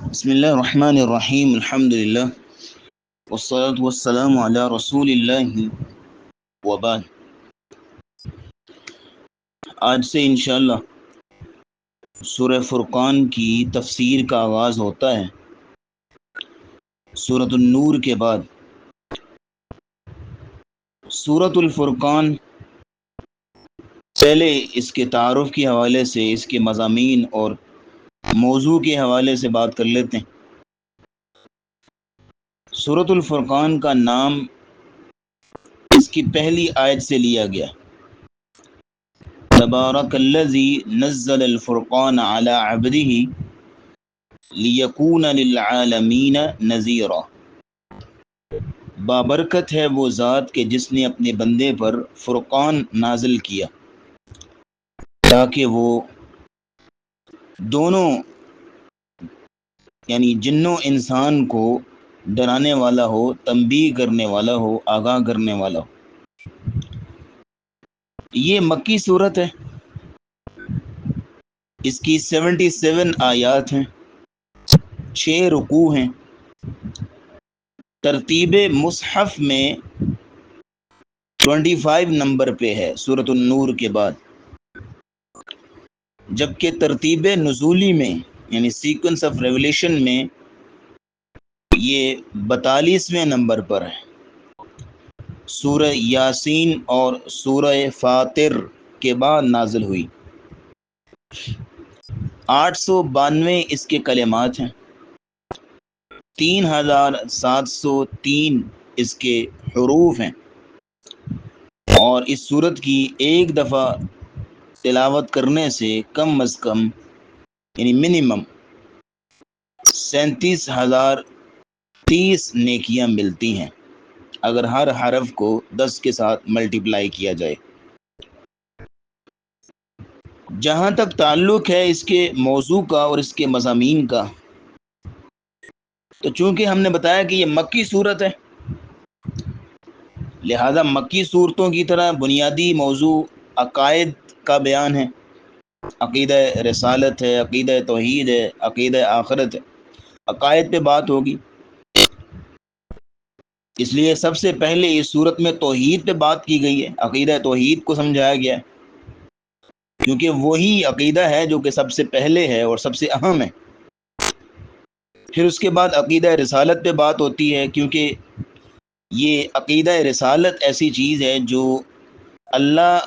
بسم الله الرحمن الرحیم، الحمد للہ والصلاة والسلام علی رسول اللہ وبعد۔ آج سے انشاءاللہ سورہ فرقان کی تفسیر کا آغاز ہوتا ہے۔ سورۃ النور کے بعد سورۃ الفرقان، پہلے اس کے تعارف کے حوالے سے، اس کے مضامین اور موضوع کے حوالے سے بات کر لیتے ہیں۔ سورۃ الفرقان کا نام اس کی پہلی آیت سے لیا گیا، تبارک الذی نزل الفرقان علی عبدہ لیکون للعالمین نذیرا۔ بابرکت ہے وہ ذات کہ جس نے اپنے بندے پر فرقان نازل کیا تاکہ وہ دونوں یعنی جن و انسان کو ڈرانے والا ہو، تنبیہ کرنے والا ہو، آگاہ کرنے والا ہو۔ یہ مکی صورت ہے، اس کی 77 آیات ہیں، 6 رکوع ہیں۔ ترتیب مصحف میں 25 نمبر پہ ہے سورۃ النور کے بعد، جبکہ ترتیب نزولی میں یعنی سیکوینس آف ریولیشن میں یہ 42ویں نمبر پر ہے۔ سورہ یاسین اور سورہ فاطر کے بعد نازل ہوئی۔ 892 اس کے کلمات ہیں، 3703 اس کے حروف ہیں، اور اس سورت کی ایک دفعہ تلاوت کرنے سے کم از کم یعنی منیمم 37,030 نیکیاں ملتی ہیں اگر ہر حرف کو 10 کے ساتھ ملٹیپلائی کیا جائے۔ جہاں تک تعلق ہے اس کے موضوع کا اور اس کے مضامین کا، تو چونکہ ہم نے بتایا کہ یہ مکی صورت ہے، لہذا مکی صورتوں کی طرح بنیادی موضوع عقائد کا بیان ہے، عقیدہ رسالت ہے، عقیدہ توحید ہے، عقیدہ آخرت ہے، عقائد پہ بات ہوگی۔ اس لیے سب سے پہلے اس صورت میں توحید پہ بات کی گئی ہے، عقیدہ توحید کو سمجھایا گیا ہے، کیونکہ وہی عقیدہ ہے جو کہ سب سے پہلے ہے اور سب سے اہم ہے۔ پھر اس کے بعد عقیدہ رسالت پہ بات ہوتی ہے، کیونکہ یہ عقیدہ رسالت ایسی چیز ہے جو اللہ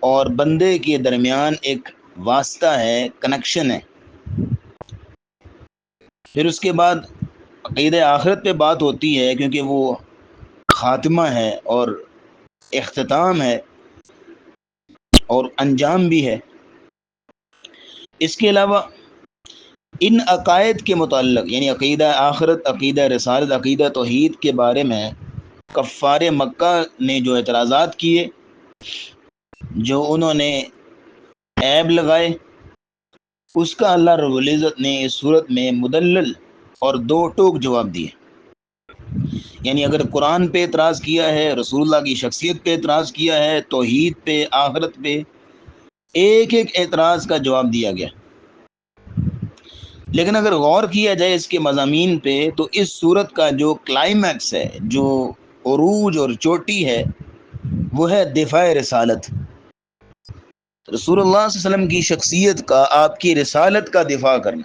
اور بندے کے درمیان ایک واسطہ ہے، کنیکشن ہے۔ پھر اس کے بعد عقیدہ آخرت پہ بات ہوتی ہے، کیونکہ وہ خاتمہ ہے اور اختتام ہے اور انجام بھی ہے۔ اس کے علاوہ ان عقائد کے متعلق یعنی عقیدہ آخرت، عقیدہ رسالت، عقیدہ توحید کے بارے میں کفار مکہ نے جو اعتراضات کیے، جو انہوں نے عیب لگائے، اس کا اللہ رب العزت نے اس صورت میں مدلل اور 2 ٹوک جواب دیے۔ یعنی اگر قرآن پہ اعتراض کیا ہے، رسول اللہ کی شخصیت پہ اعتراض کیا ہے، توحید پہ، آخرت پہ، ایک ایک اعتراض کا جواب دیا گیا۔ لیکن اگر غور کیا جائے اس کے مضامین پہ، تو اس صورت کا جو کلائمیکس ہے، جو عروج اور چوٹی ہے، وہ ہے دفاع رسالت، رسول اللہ صلی اللہ علیہ وسلم کی شخصیت کا، آپ کی رسالت کا دفاع کرنا۔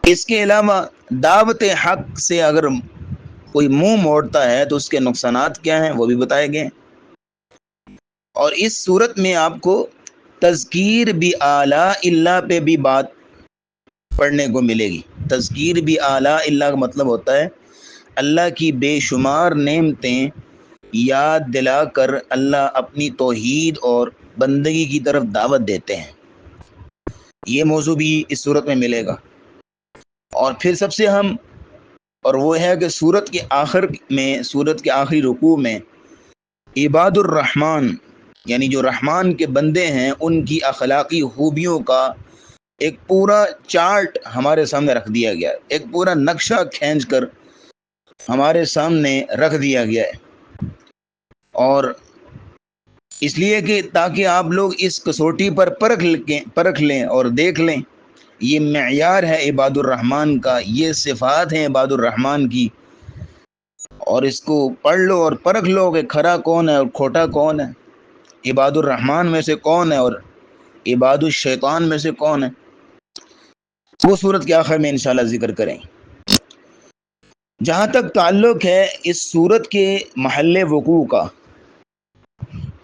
اس کے علاوہ دعوت حق سے اگر کوئی منہ موڑتا ہے تو اس کے نقصانات کیا ہیں وہ بھی بتائے گئے ہیں۔ اور اس صورت میں آپ کو تذکیر بھی اعلیٰ اللہ پہ بھی بات پڑھنے کو ملے گی۔ تذکیر بھی اعلیٰ اللہ کا مطلب ہوتا ہے اللہ کی بے شمار نعمتیں یاد دلا کر اللہ اپنی توحید اور بندگی کی طرف دعوت دیتے ہیں، یہ موضوع بھی اس صورت میں ملے گا۔ اور پھر سب سے اہم اور وہ ہے کہ سورت کے آخر میں، سورت کے آخری رکوع میں عباد الرحمن یعنی جو رحمان کے بندے ہیں، ان کی اخلاقی خوبیوں کا ایک پورا چارٹ ہمارے سامنے رکھ دیا گیا ہے، ایک پورا نقشہ کھینچ کر ہمارے سامنے رکھ دیا گیا ہے۔ اور اس لیے کہ تاکہ آپ لوگ اس کسوٹی پر پرکھ لیں اور دیکھ لیں، یہ معیار ہے عباد الرحمن کا، یہ صفات ہیں عباد الرحمن کی، اور اس کو پڑھ لو اور پرکھ لو کہ کھرا کون ہے اور کھوٹا کون ہے، عباد الرحمن میں سے کون ہے اور عباد الشیطان میں سے کون ہے. وہ صورت کے آخر میں انشاءاللہ ذکر کریں. جہاں تک تعلق ہے اس صورت کے محل وقوع کا،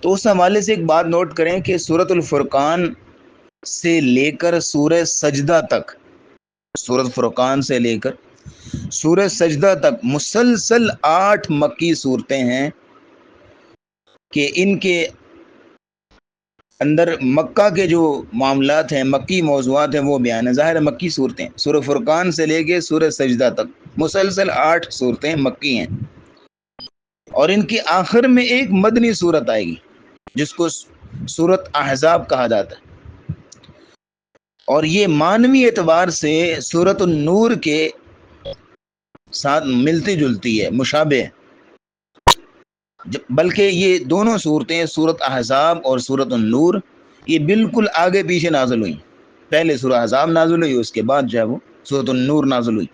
تو اس حوالے سے ایک بات نوٹ کریں کہ سورۃ الفرقان سے لے کر سورہ سجدہ تک، سورۃ فرقان سے لے کر سورہ سجدہ تک مسلسل 8 مکی صورتیں ہیں کہ ان کے اندر مکہ کے جو معاملات ہیں، مکی موضوعات ہیں، وہ بیان ہے. ظاہر مکی صورتیں، سورہ فرقان سے لے کے سورہ سجدہ تک مسلسل 8 صورتیں مکی ہیں، اور ان کے آخر میں ایک مدنی صورت آئے گی جس کو سورۃ احزاب کہا جاتا ہے، اور یہ معنوی اعتبار سے سورۃ النور کے ساتھ ملتی جلتی ہے، مشابہ ہے. بلکہ یہ دونوں صورتیں، سورۃ احزاب اور سورۃ النور، یہ بالکل آگے پیچھے نازل ہوئی. پہلے سورہ احزاب نازل ہوئی، اس کے بعد جو ہے وہ سورۃ النور نازل ہوئی.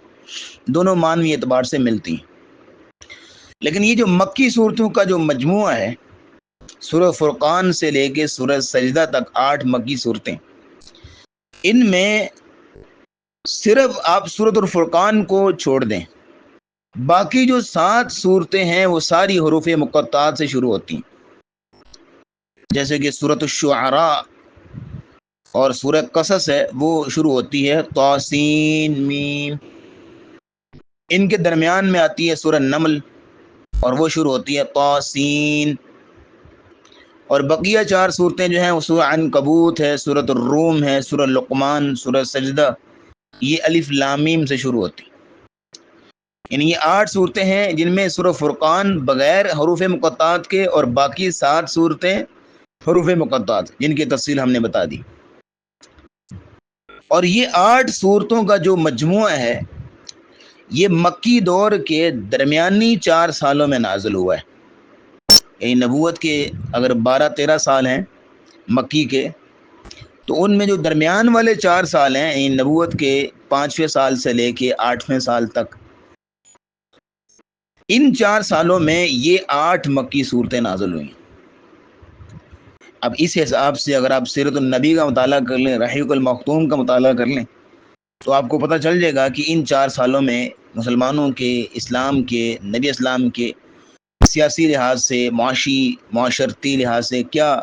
دونوں معنوی اعتبار سے ملتی ہیں. لیکن یہ جو مکی صورتوں کا جو مجموعہ ہے، سورہ فرقان سے لے کے سورہ سجدہ تک 8 مکی صورتیں، ان میں صرف آپ سورۃ الفرقان کو چھوڑ دیں، باقی جو 7 صورتیں ہیں وہ ساری حروف مقطعات سے شروع ہوتی ہیں. جیسے کہ سورۃ الشعراء اور سورہ قصص ہے، وہ شروع ہوتی ہے طاسین میم. ان کے درمیان میں آتی ہے سورہ نمل، اور وہ شروع ہوتی ہے طاسین. اور بقیہ 4 صورتیں جو ہیں وہ سورہ عنکبوت ہے، سورۃ الروم ہے، سورہ لقمان، سورہ سجدہ، یہ الف لام میم سے شروع ہوتی. یعنی یہ 8 صورتیں ہیں جن میں سورہ فرقان بغیر حروف مقطعات کے، اور باقی 7 صورتیں حروف مقطعات، جن کی تفصیل ہم نے بتا دی. اور یہ 8 صورتوں کا جو مجموعہ ہے، یہ مکی دور کے درمیانی 4 سالوں میں نازل ہوا ہے. یعنی نبوت کے اگر 12-13 سال ہیں مکی کے، تو ان میں جو درمیان والے 4 سال ہیں، یعنی نبوت کے 5ویں سال سے لے کے 8ویں سال تک، ان 4 سالوں میں یہ 8 مکی صورتیں نازل ہوئی. اب اس حساب سے اگر آپ سیرت النبی کا مطالعہ کر لیں، رحیق المختوم کا مطالعہ کر لیں، تو آپ کو پتہ چل جائے گا کہ ان 4 سالوں میں مسلمانوں کے، اسلام کے، نبی اسلام کے سیاسی لحاظ سے، معاشرتی لحاظ سے کیا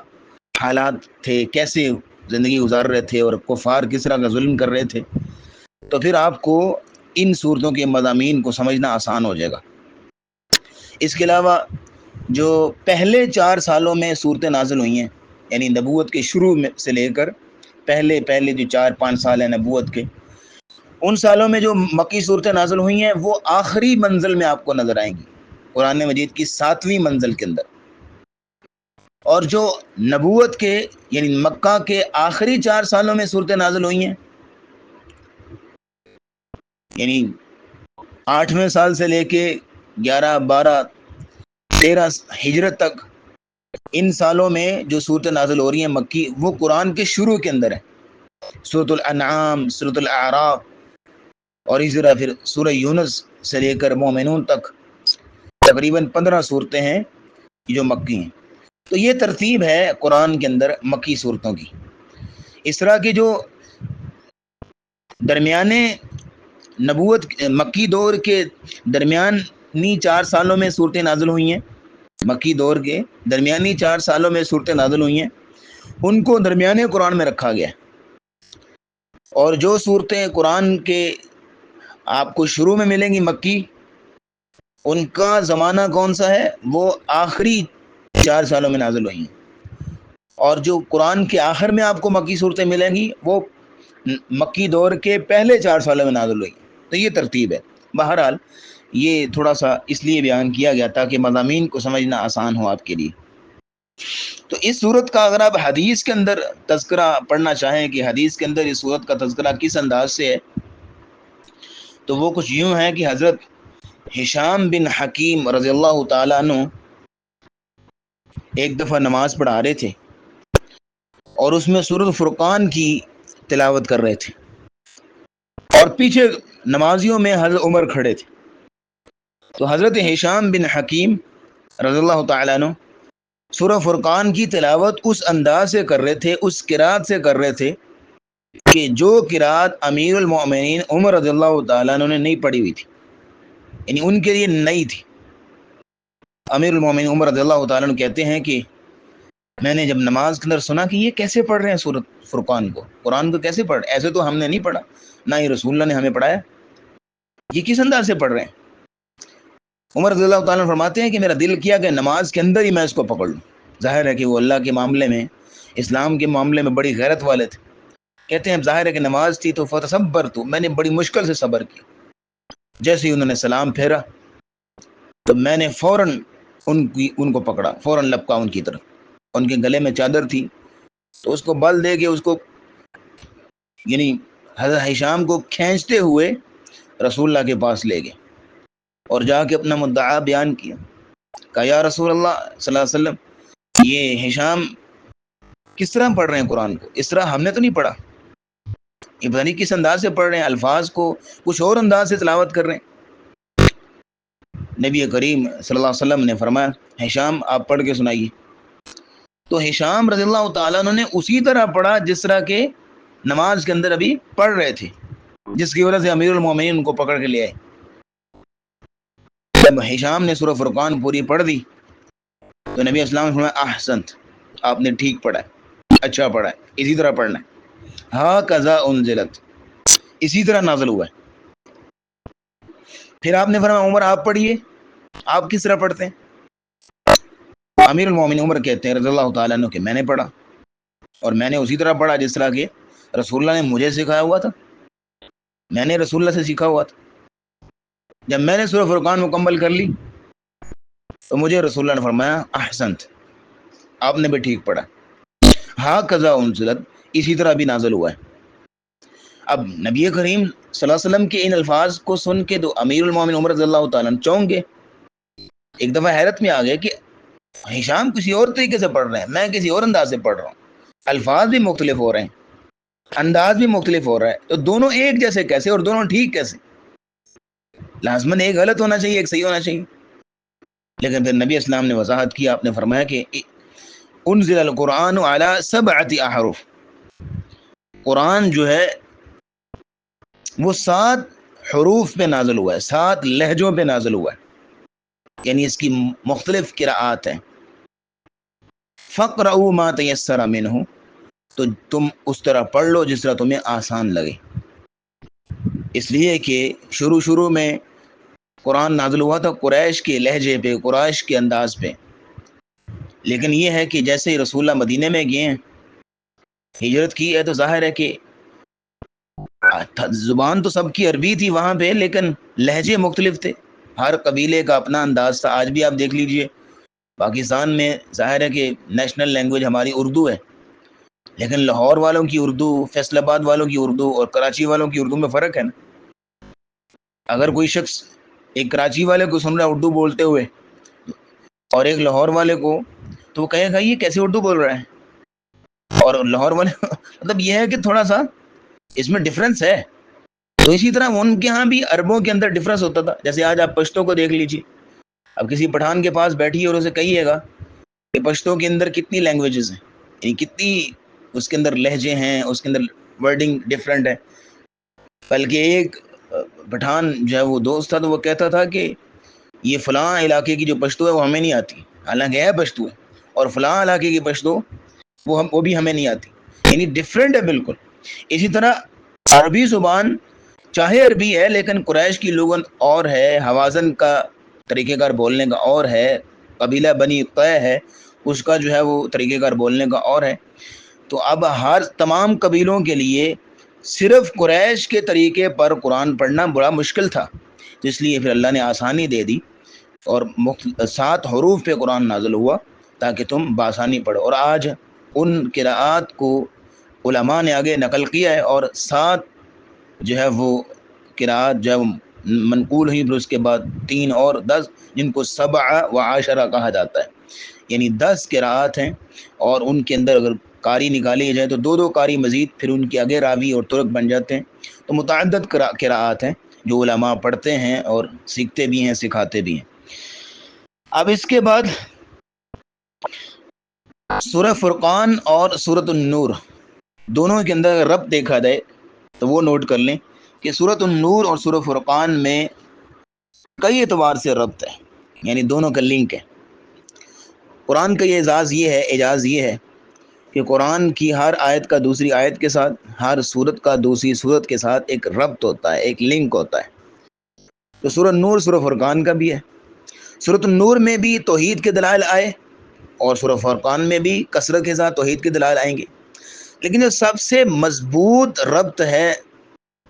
حالات تھے، کیسے زندگی گزار رہے تھے، اور کفار کس طرح کا ظلم کر رہے تھے. تو پھر آپ کو ان صورتوں کے مضامین کو سمجھنا آسان ہو جائے گا. اس کے علاوہ جو پہلے 4 سالوں میں صورتیں نازل ہوئی ہیں، یعنی نبوت کے شروع میں سے لے کر پہلے جو 4-5 سال ہیں نبوت کے، ان سالوں میں جو مکی صورتیں نازل ہوئی ہیں وہ آخری منزل میں آپ کو نظر آئیں گی، قرآن مجید کی 7ویں منزل کے اندر. اور جو نبوت کے یعنی مکہ کے آخری 4 سالوں میں صورتیں نازل ہوئی ہیں، یعنی 8ویں سال سے لے کے 11، 12، 13 ہجرت تک، ان سالوں میں جو صورتیں نازل ہو رہی ہیں مکی، وہ قرآن کے شروع کے اندر ہے. سورۃ الانعام، سورۃ الاعراف، اور اسی طرح پھر سورہ یونس سے لے کر مومنون تک تقریباً 15 صورتیں ہیں جو مکی ہیں. تو یہ ترتیب ہے قرآن کے اندر مکی صورتوں کی. اس طرح کی جو درمیانے نبوت مکی دور کے درمیانی 4 سالوں میں صورتیں نازل ہوئی ہیں، مکی دور کے درمیانی 4 سالوں میں صورتیں نازل ہوئی ہیں، ان کو درمیانے قرآن میں رکھا گیا. اور جو صورتیں قرآن کے آپ کو شروع میں ملیں گی مکی، ان کا زمانہ کون سا ہے؟ وہ آخری 4 سالوں میں نازل ہوئی ہیں. اور جو قرآن کے آخر میں آپ کو مکی صورتیں ملیں گی، وہ مکی دور کے پہلے 4 سالوں میں نازل ہوئی. تو یہ ترتیب ہے. بہرحال یہ تھوڑا سا اس لیے بیان کیا گیا تاکہ مضامین کو سمجھنا آسان ہو آپ کے لیے. تو اس صورت کا اگر آپ حدیث کے اندر تذکرہ پڑھنا چاہیں کہ حدیث کے اندر اس صورت کا تذکرہ کس انداز سے ہے، تو وہ کچھ یوں ہے کہ حضرت ہشام بن حکیم رضی اللہ تعالیٰ عنہ ایک دفعہ نماز پڑھا رہے تھے، اور اس میں سورۃ فرقان کی تلاوت کر رہے تھے. اور پیچھے نمازیوں میں حضرت عمر کھڑے تھے. تو حضرت ہشام بن حکیم رضی اللہ تعالیٰ عنہ سورہ فرقان کی تلاوت اس انداز سے کر رہے تھے، اس قرات سے کر رہے تھے کہ جو قرات امیر المؤمنین عمر رضی اللہ تعالیٰ عنہ نے نہیں پڑھی ہوئی تھی، یعنی ان کے لیے نئی تھی. امیر المؤمنین عمر رضی اللہ تعالیٰ عنہ کہتے ہیں کہ میں نے جب نماز کے اندر سنا کہ یہ کیسے پڑھ رہے ہیں سورۃ فرقان کو، قرآن کو کیسے پڑھ رہے ہیں، ایسے تو ہم نے نہیں پڑھا، نہ ہی رسول اللہ نے ہمیں پڑھایا، یہ کس انداز سے پڑھ رہے ہیں. عمر رضی اللہ تعالیٰ عنہ فرماتے ہیں کہ میرا دل کیا کہ نماز کے اندر ہی میں اس کو پکڑ لوں. ظاہر ہے کہ وہ اللہ کے معاملے میں، اسلام کے معاملے میں بڑی غیرت والے تھے. کہتے ہیں ظاہر ہے کہ نماز تھی تو فتصبرت، میں نے بڑی مشکل سے صبر کیا. جیسے ہی انہوں نے سلام پھیرا تو میں نے فوراً ان کو پکڑا، فوراً لپکا ان کی طرف. ان کے گلے میں چادر تھی تو اس کو بل دے کے اس کو، یعنی حضرت ہشام کو کھینچتے ہوئے رسول اللہ کے پاس لے گئے اور جا کے اپنا مدعا بیان کیا. کہا یا رسول اللہ صلی اللہ علیہ وسلم، یہ ہشام کس طرح پڑھ رہے ہیں قرآن کو، اس طرح ہم نے تو نہیں پڑھا، یہ پتہ نہیں کس انداز سے پڑھ رہے ہیں، الفاظ کو کچھ اور انداز سے تلاوت کر رہے ہیں. نبی کریم صلی اللہ علیہ وسلم نے فرمایا ہشام آپ پڑھ کے سنائیے. تو ہشام رضی اللہ تعالیٰ عنہ نے اسی طرح پڑھا جس طرح کے نماز کے اندر ابھی پڑھ رہے تھے، جس کی وجہ سے امیر المومنین ان کو پکڑ کے لے آئے. جب ہشام نے سورہ فرقان پوری پڑھ دی تو نبی اسلام نے فرمایا احسنت، آپ نے ٹھیک پڑھا ہے، اچھا پڑھا ہے، اسی طرح پڑھنا ہے. ہاکذا انزلت، اسی طرح نازل ہوا ہے. پھر آپ نے فرمایا عمر آپ پڑھیے، آپ کس طرح پڑھتے ہیں. امیر المومنین عمر کہتے ہیں رضی اللہ تعالیٰ عنہ کہ میں نے پڑھا اور میں نے اسی طرح پڑھا جس طرح کہ رسول اللہ نے مجھے سکھایا ہوا تھا، میں نے رسول اللہ سے سیکھا ہوا تھا. جب میں نے سورہ فرقان مکمل کر لی تو مجھے رسول اللہ نے فرمایا احسنت، آپ نے بھی ٹھیک پڑھا. ہاکذا انزلت، اسی طرح بھی نازل ہوا ہے. اب نبی کریم صلی اللہ علیہ وسلم کے ان الفاظ کو سن کے تو امیر المومنین عمر رضی اللہ تعالیٰ عنہ چونک گئے، ایک دفعہ حیرت میں آ گئے کہ ہشام کسی اور طریقے سے پڑھ رہے ہیں، میں کسی اور انداز سے پڑھ رہا ہوں، الفاظ بھی مختلف ہو رہے ہیں، انداز بھی مختلف ہو رہا ہے، تو دونوں ایک جیسے کیسے اور دونوں ٹھیک کیسے؟ لازماً ایک غلط ہونا چاہیے، ایک صحیح ہونا چاہیے. لیکن پھر نبی اسلام نے وضاحت کی، آپ نے فرمایا کہ انزل القرآن علی 7 احرف، قرآن جو ہے وہ 7 حروف پہ نازل ہوا ہے، 7 لہجوں پہ نازل ہوا ہے، یعنی اس کی مختلف قراءات ہیں. فَقْرَؤُوا مَا تَيَسَّرَ مِنْهُ، تو تم اس طرح پڑھ لو جس طرح تمہیں آسان لگے. اس لیے کہ شروع میں قرآن نازل ہوا تھا قریش کے لہجے پہ، قریش کے انداز پہ، لیکن یہ ہے کہ جیسے رسول اللہ مدینے میں گئے ہیں، ہجرت کی ہے، تو ظاہر ہے کہ زبان تو سب کی عربی تھی وہاں پہ، لیکن لہجے مختلف تھے، ہر قبیلے کا اپنا انداز تھا. آج بھی آپ دیکھ لیجئے پاکستان میں ظاہر ہے کہ نیشنل لینگویج ہماری اردو ہے، لیکن لاہور والوں کی اردو، فیصل آباد والوں کی اردو اور کراچی والوں کی اردو میں فرق ہے نا. اگر کوئی شخص ایک کراچی والے کو سن رہا ہے اردو بولتے ہوئے اور ایک لاہور والے کو، تو وہ کہے گا یہ کیسے اردو بول رہا ہے. اور لاہور والے مطلب یہ ہے کہ تھوڑا سا اس میں ڈفرنس ہے. تو اسی طرح ان کے ہاں بھی عربوں کے اندر ڈفرنس ہوتا تھا. جیسے آج آپ پشتوں کو دیکھ لیجیے، اب کسی پٹھان کے پاس بیٹھیے اور اسے کہیے گا کہ پشتوں کے اندر کتنی لینگویجز ہیں، یعنی کتنی اس کے اندر لہجے ہیں، اس کے اندر ورڈنگ ڈفرینٹ ہے. بلکہ ایک پٹھان جو ہے وہ دوست تھا، تو وہ کہتا تھا کہ یہ فلاں علاقے کی جو پشتو ہے وہ ہمیں نہیں آتی، حالانکہ ہے پشتو ہے، اور فلاں علاقے کی پشتو وہ بھی ہمیں نہیں آتی، یعنی ڈفرینٹ ہے بالکل. اسی طرح عربی زبان چاہے عربی ہے لیکن قریش کی لغت اور ہے، حوازن کا طریقہ کار بولنے کا اور ہے، قبیلہ بنی قے ہے اس کا جو ہے وہ طریقہ کار بولنے کا اور ہے. تو اب ہر تمام قبیلوں کے لیے صرف قریش کے طریقے پر قرآن پڑھنا بڑا مشکل تھا، تو اس لیے پھر اللہ نے آسانی دے دی اور 7 حروف پہ قرآن نازل ہوا تاکہ تم بآسانی پڑھو. اور آج ان قراءات کو علماء نے آگے نقل کیا ہے، اور 7 جو ہے وہ قراءات جو ہے منقول ہوئی، پھر اس کے بعد 3 اور 10 جن کو 7 و 10 کہا جاتا ہے، یعنی 10 قراءات ہیں. اور ان کے اندر اگر قاری نکالی جائے تو دو دو قاری مزید پھر ان کے آگے راوی اور ترک بن جاتے ہیں. تو متعدد قراءات ہیں جو علماء پڑھتے ہیں اور سیکھتے بھی ہیں، سکھاتے بھی ہیں. اب اس کے بعد سورہ فرقان اور سورۃ النور دونوں کے اندر ربط دیکھا جائے تو وہ نوٹ کر لیں کہ سورۃ النور اور سورہ فرقان میں کئی اعتبار سے ربط ہے، یعنی دونوں کا لنک ہے. قرآن کا یہ اعجاز یہ ہے کہ قرآن کی ہر آیت کا دوسری آیت کے ساتھ، ہر سورت کا دوسری سورت کے ساتھ ایک ربط ہوتا ہے، ایک لنک ہوتا ہے. تو سورۃ نور سورہ فرقان کا بھی ہے. سورۃ النور میں بھی توحید کے دلائل آئے اور سورہ فرقان میں بھی کثرت کے ساتھ توحید کے دلائل آئیں گے. لیکن جو سب سے مضبوط ربط ہے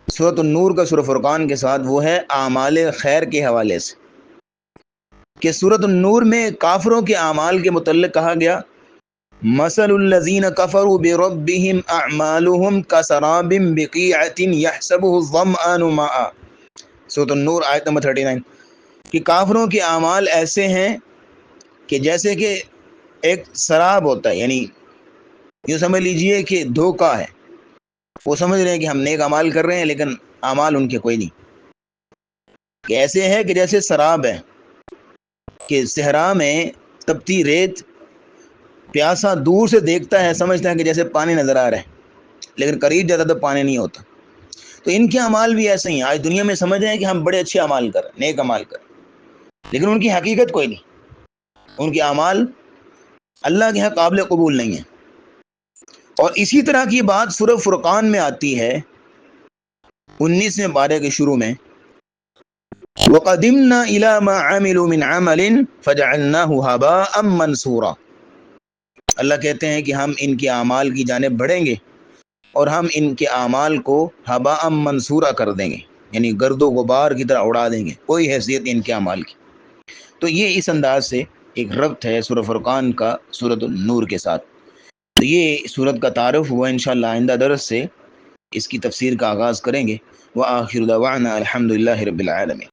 سورۃ النور کا سورہ فرقان کے ساتھ وہ ہے اعمال خیر کے حوالے سے، کہ سورۃ النور میں کافروں کے اعمال کے متعلق کہا گیا مثل الذین کفروا بربهم اعمالهم کسراب بقیعۃ یحسبه الظمآن ماء. سورۃ النور آیت نمبر 39 کہ کافروں کے اعمال ایسے ہیں کہ جیسے کہ ایک سراب ہوتا ہے، یعنی یہ سمجھ لیجئے کہ دھوکہ ہے. وہ سمجھ رہے ہیں کہ ہم نیک اعمال کر رہے ہیں لیکن اعمال ان کے کوئی نہیں. کہ ایسے ہے کہ جیسے سراب ہے کہ صحرا میں تپتی ریت، پیاسا دور سے دیکھتا ہے سمجھتا ہے کہ جیسے پانی نظر آ رہا ہے لیکن قریب جاتا تو پانی نہیں ہوتا. تو ان کے اعمال بھی ایسے ہی. آج دنیا میں سمجھ رہے ہیں کہ ہم بڑے اچھے اعمال کر رہے ہیں، نیک اعمال کر رہے ہیں، لیکن ان کی حقیقت کوئی نہیں. ان کے اعمال اللہ کے یہاں قابل قبول نہیں ہیں. اور اسی طرح کی بات سورہ فرقان میں آتی ہے 19ویں پارے کے شروع میں وَقَدِمْنَا إِلَى مَا عَمِلُوا مِنْ عَمَلٍ فَجَعَلْنَاهُ هَبَاءً مَنْثُورًا. اللہ کہتے ہیں کہ ہم ان کے اعمال کی جانب بڑھیں گے اور ہم ان کے اعمال کو ہباء منصورا کر دیں گے، یعنی گرد و غبار کی طرح اڑا دیں گے، کوئی حیثیت ان کے اعمال کی. تو یہ اس انداز سے ایک ربط ہے سورہ فرقان کا سورۃ النور کے ساتھ. تو یہ سورت کا تعارف ہوا. انشاءاللہ آئندہ درس سے اس کی تفسیر کا آغاز کریں گے. وآخر دعوانا الحمد للہ رب العالمین.